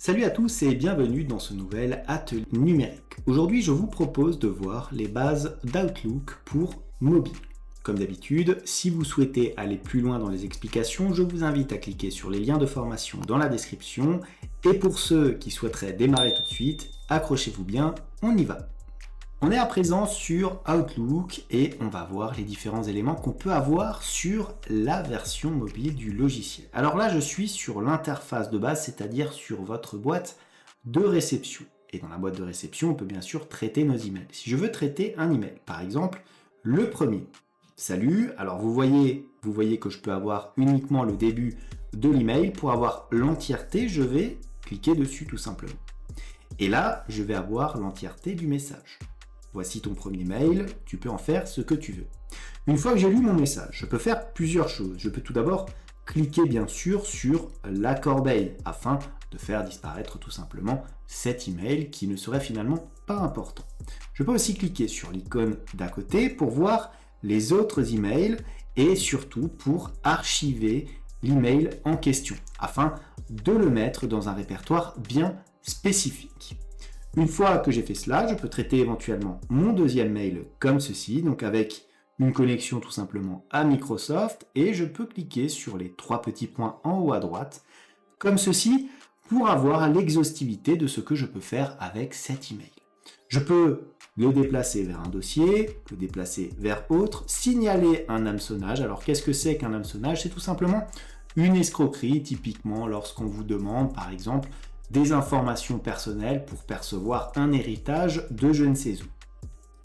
Salut à tous et bienvenue dans ce nouvel atelier numérique. Aujourd'hui, je vous propose de voir les bases d'Outlook pour mobile. Comme d'habitude, si vous souhaitez aller plus loin dans les explications, je vous invite à cliquer sur les liens de formation dans la description. Et pour ceux qui souhaiteraient démarrer tout de suite, accrochez-vous bien, on y va. On est à présent sur Outlook et on va voir les différents éléments qu'on peut avoir sur la version mobile du logiciel. Alors là, je suis sur l'interface de base, c'est-à-dire sur votre boîte de réception. Et dans la boîte de réception, on peut bien sûr traiter nos emails. Si je veux traiter un email, par exemple, le premier. Salut, alors vous voyez que je peux avoir uniquement le début de l'email. Pour avoir l'entièreté, je vais cliquer dessus tout simplement. Et là, je vais avoir l'entièreté du message. Voici ton premier mail, tu peux en faire ce que tu veux. Une fois que j'ai lu mon message, je peux faire plusieurs choses. Je peux tout d'abord cliquer bien sûr sur la corbeille afin de faire disparaître tout simplement cet email qui ne serait finalement pas important. Je peux aussi cliquer sur l'icône d'à côté pour voir les autres emails et surtout pour archiver l'email en question afin de le mettre dans un répertoire bien spécifique. Une fois que j'ai fait cela, je peux traiter éventuellement mon deuxième mail comme ceci, donc avec une connexion tout simplement à Microsoft, et je peux cliquer sur les trois petits points en haut à droite, comme ceci, pour avoir l'exhaustivité de ce que je peux faire avec cet email. Je peux le déplacer vers un dossier, le déplacer vers autre, signaler un hameçonnage. Alors qu'est-ce que c'est qu'un hameçonnage? C'est tout simplement une escroquerie, typiquement lorsqu'on vous demande par exemple des informations personnelles pour percevoir un héritage de je ne sais où.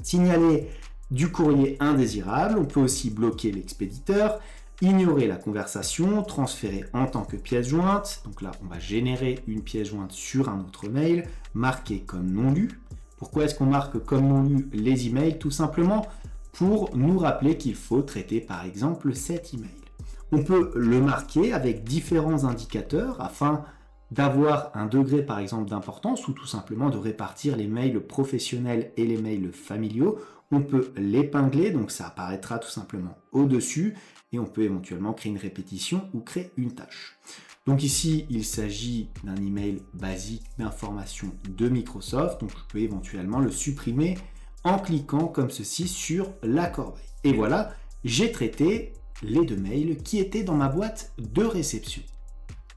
Signaler du courrier indésirable, on peut aussi bloquer l'expéditeur, ignorer la conversation, transférer en tant que pièce jointe, donc là on va générer une pièce jointe sur un autre mail, marquer comme non lu. Pourquoi est-ce qu'on marque comme non lu les emails? Tout simplement pour nous rappeler qu'il faut traiter par exemple cet email. On peut le marquer avec différents indicateurs afin d'avoir un degré par exemple d'importance ou tout simplement de répartir les mails professionnels et les mails familiaux. On peut l'épingler, donc ça apparaîtra tout simplement au-dessus et on peut éventuellement créer une répétition ou créer une tâche. Donc ici, il s'agit d'un email basique d'information de Microsoft, donc je peux éventuellement le supprimer en cliquant comme ceci sur la corbeille. Et voilà, j'ai traité les deux mails qui étaient dans ma boîte de réception.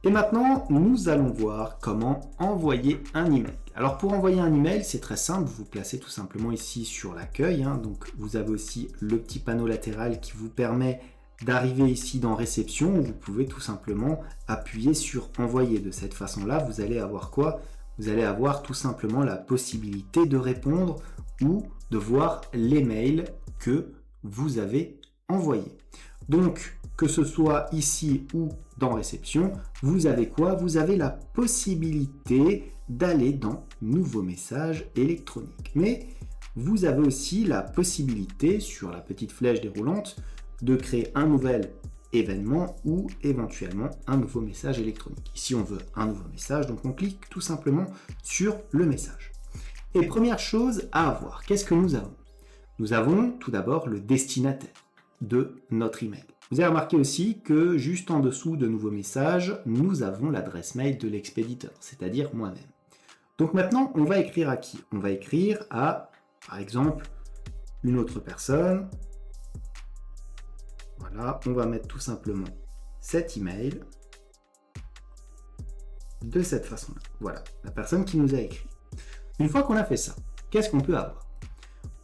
Et maintenant, nous allons voir comment envoyer un email. Alors pour envoyer un email, c'est très simple, vous vous placez tout simplement ici sur l'accueil, donc vous avez aussi le petit panneau latéral qui vous permet d'arriver ici dans réception où vous pouvez tout simplement appuyer sur envoyer. De cette façon-là, vous allez avoir quoi? Vous allez avoir tout simplement la possibilité de répondre ou de voir les mails que vous avez envoyés. Donc, que ce soit ici ou dans réception, vous avez quoi? Vous avez la possibilité d'aller dans nouveaux messages électroniques. Mais vous avez aussi la possibilité, sur la petite flèche déroulante, de créer un nouvel événement ou éventuellement un nouveau message électronique. Ici, on veut un nouveau message, donc on clique tout simplement sur le message. Et première chose à avoir, qu'est-ce que nous avons? Nous avons tout d'abord le destinataire de notre email. Vous avez remarqué aussi que juste en dessous de nouveaux messages, nous avons l'adresse mail de l'expéditeur, c'est-à-dire moi-même. Donc maintenant, on va écrire à qui? On va écrire à, par exemple, une autre personne. Voilà, on va mettre tout simplement cet email de cette façon-là. Voilà, la personne qui nous a écrit. Une fois qu'on a fait ça, qu'est-ce qu'on peut avoir?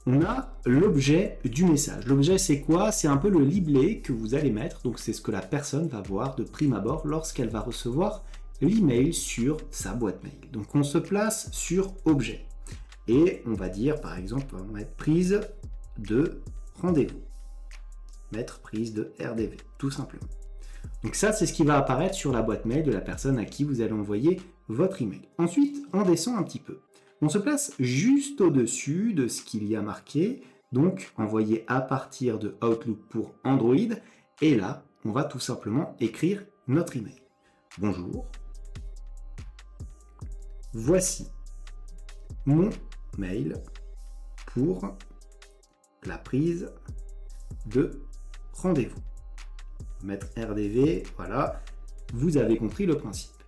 On a l'objet du message. L'objet, c'est quoi? C'est un peu le libellé que vous allez mettre. Donc, c'est ce que la personne va voir de prime abord lorsqu'elle va recevoir l'email sur sa boîte mail. Donc, on se place sur objet. Et on va dire, par exemple, on va mettre prise de rendez-vous. Mettre prise de RDV, tout simplement. Donc, ça, c'est ce qui va apparaître sur la boîte mail de la personne à qui vous allez envoyer votre email. Ensuite, on descend un petit peu. On se place juste au-dessus de ce qu'il y a marqué, donc envoyé à partir de Outlook pour Android. Et là, on va tout simplement écrire notre email. Bonjour. Voici mon mail pour la prise de rendez-vous. Mettre RDV, voilà. Vous avez compris le principe.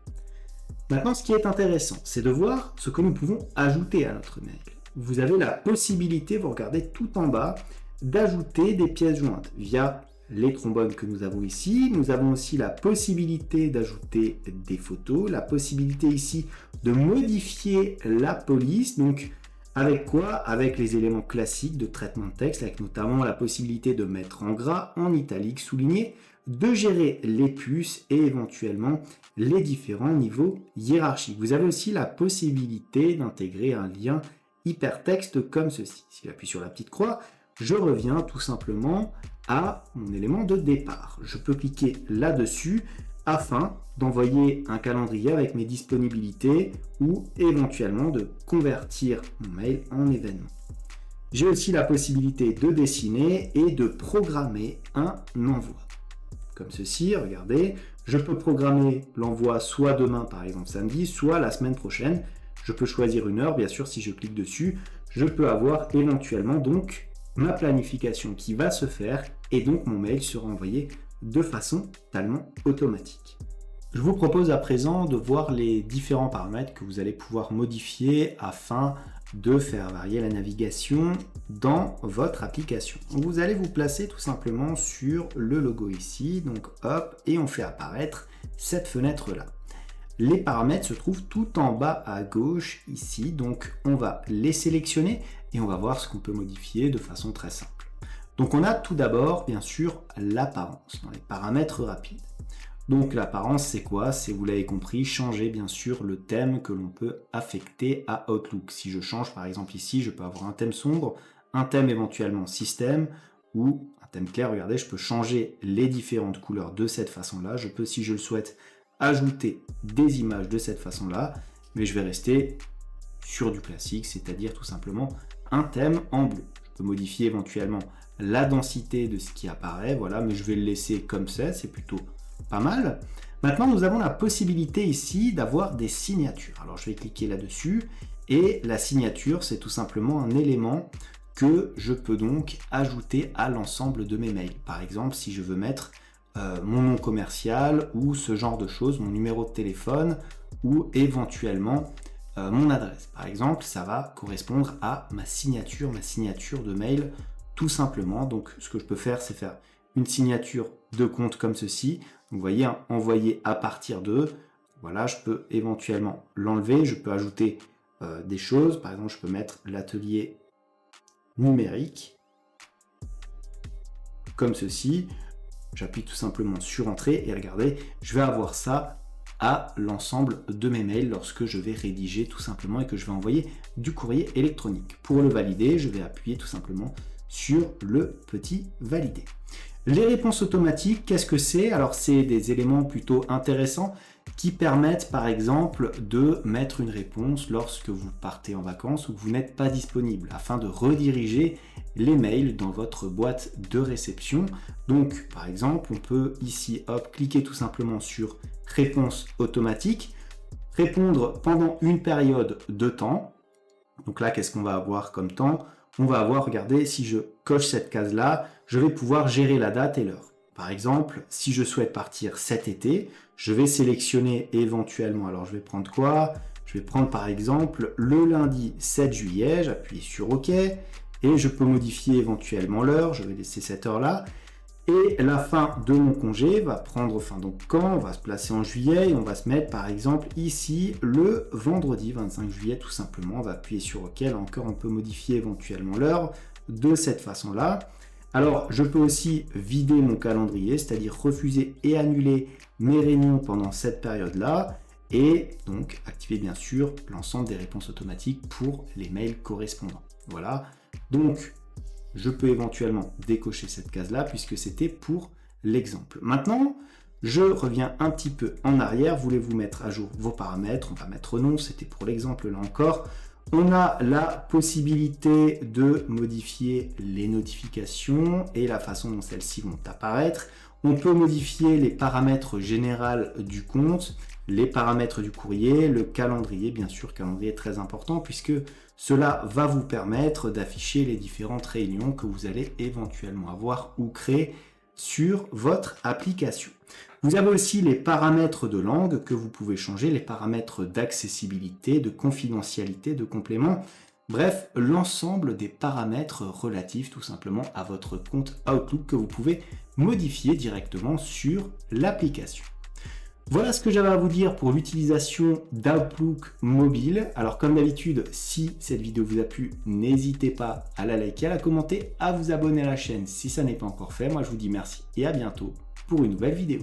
Maintenant, ce qui est intéressant, c'est de voir ce que nous pouvons ajouter à notre mail. Vous avez la possibilité, vous regardez tout en bas, d'ajouter des pièces jointes via les trombones que nous avons ici. Nous avons aussi la possibilité d'ajouter des photos, la possibilité ici de modifier la police. Donc, avec quoi? Avec les éléments classiques de traitement de texte, avec notamment la possibilité de mettre en gras, en italique, souligné, de gérer les puces et éventuellement les différents niveaux hiérarchiques. Vous avez aussi la possibilité d'intégrer un lien hypertexte comme ceci. Si j'appuie sur la petite croix, je reviens tout simplement à mon élément de départ. Je peux cliquer là-dessus afin d'envoyer un calendrier avec mes disponibilités ou éventuellement de convertir mon mail en événement. J'ai aussi la possibilité de dessiner et de programmer un envoi. Comme ceci, regardez, je peux programmer l'envoi soit demain par exemple samedi, soit la semaine prochaine. Je peux choisir une heure, bien sûr si je clique dessus, je peux avoir éventuellement donc ma planification qui va se faire et donc mon mail sera envoyé de façon totalement automatique. Je vous propose à présent de voir les différents paramètres que vous allez pouvoir modifier afin de faire varier la navigation dans votre application. Donc vous allez vous placer tout simplement sur le logo ici, donc hop, et on fait apparaître cette fenêtre là. Les paramètres se trouvent tout en bas à gauche ici, donc on va les sélectionner et on va voir ce qu'on peut modifier de façon très simple. Donc on a tout d'abord bien sûr l'apparence dans les paramètres rapides. Donc l'apparence c'est quoi? C'est, vous l'avez compris, changer bien sûr le thème que l'on peut affecter à Outlook. Si je change par exemple ici, je peux avoir un thème sombre, un thème éventuellement système ou un thème clair. Regardez, je peux changer les différentes couleurs de cette façon-là. Je peux, si je le souhaite, ajouter des images de cette façon-là, mais je vais rester sur du classique, c'est-à-dire tout simplement un thème en bleu. Je peux modifier éventuellement la densité de ce qui apparaît, voilà, mais je vais le laisser comme ça, c'est plutôt pas mal. Maintenant, nous avons la possibilité ici d'avoir des signatures. Alors, je vais cliquer là-dessus, et la signature, c'est tout simplement un élément que je peux donc ajouter à l'ensemble de mes mails. Par exemple, si je veux mettre mon nom commercial ou ce genre de choses, mon numéro de téléphone ou éventuellement mon adresse. Par exemple, ça va correspondre à ma signature de mail tout simplement. Donc ce que je peux faire, c'est faire une signature de compte comme ceci. Vous voyez, hein, envoyer à partir de, voilà, je peux éventuellement l'enlever, je peux ajouter des choses. Par exemple, je peux mettre l'atelier numérique comme ceci. J'appuie tout simplement sur Entrée et regardez, je vais avoir ça à l'ensemble de mes mails lorsque je vais rédiger tout simplement et que je vais envoyer du courrier électronique. Pour le valider, je vais appuyer tout simplement sur le petit valider. Les réponses automatiques, qu'est-ce que c'est? Alors c'est des éléments plutôt intéressants qui permettent par exemple de mettre une réponse lorsque vous partez en vacances ou que vous n'êtes pas disponible afin de rediriger les mails dans votre boîte de réception. Donc par exemple on peut ici hop cliquer tout simplement sur réponse automatique, répondre pendant une période de temps. Donc là qu'est-ce qu'on va avoir comme temps? On va avoir, regardez, si je coche cette case là, je vais pouvoir gérer la date et l'heure. Par exemple, si je souhaite partir cet été, je vais sélectionner éventuellement, alors je vais prendre quoi? Je vais prendre par exemple le lundi 7 juillet, j'appuie sur OK, et je peux modifier éventuellement l'heure, je vais laisser cette heure-là, et la fin de mon congé va prendre fin. Donc quand on va se placer en juillet, et on va se mettre par exemple ici le vendredi 25 juillet tout simplement, on va appuyer sur OK, là encore on peut modifier éventuellement l'heure de cette façon-là. Alors, je peux aussi vider mon calendrier, c'est-à-dire refuser et annuler mes réunions pendant cette période-là, et donc activer bien sûr l'ensemble des réponses automatiques pour les mails correspondants. Voilà, donc je peux éventuellement décocher cette case-là puisque c'était pour l'exemple. Maintenant, je reviens un petit peu en arrière. Voulez-vous mettre à jour vos paramètres? On va mettre non, c'était pour l'exemple là encore. On a la possibilité de modifier les notifications et la façon dont celles-ci vont apparaître. On peut modifier les paramètres généraux du compte, les paramètres du courrier, le calendrier, bien sûr, calendrier est très important puisque cela va vous permettre d'afficher les différentes réunions que vous allez éventuellement avoir ou créer sur votre application. Vous avez aussi les paramètres de langue que vous pouvez changer, les paramètres d'accessibilité, de confidentialité, de complément. Bref, l'ensemble des paramètres relatifs tout simplement à votre compte Outlook que vous pouvez modifier directement sur l'application. Voilà ce que j'avais à vous dire pour l'utilisation d'Outlook mobile. Alors comme d'habitude, si cette vidéo vous a plu, n'hésitez pas à la liker, à la commenter, à vous abonner à la chaîne si ça n'est pas encore fait. Moi je vous dis merci et à bientôt pour une nouvelle vidéo.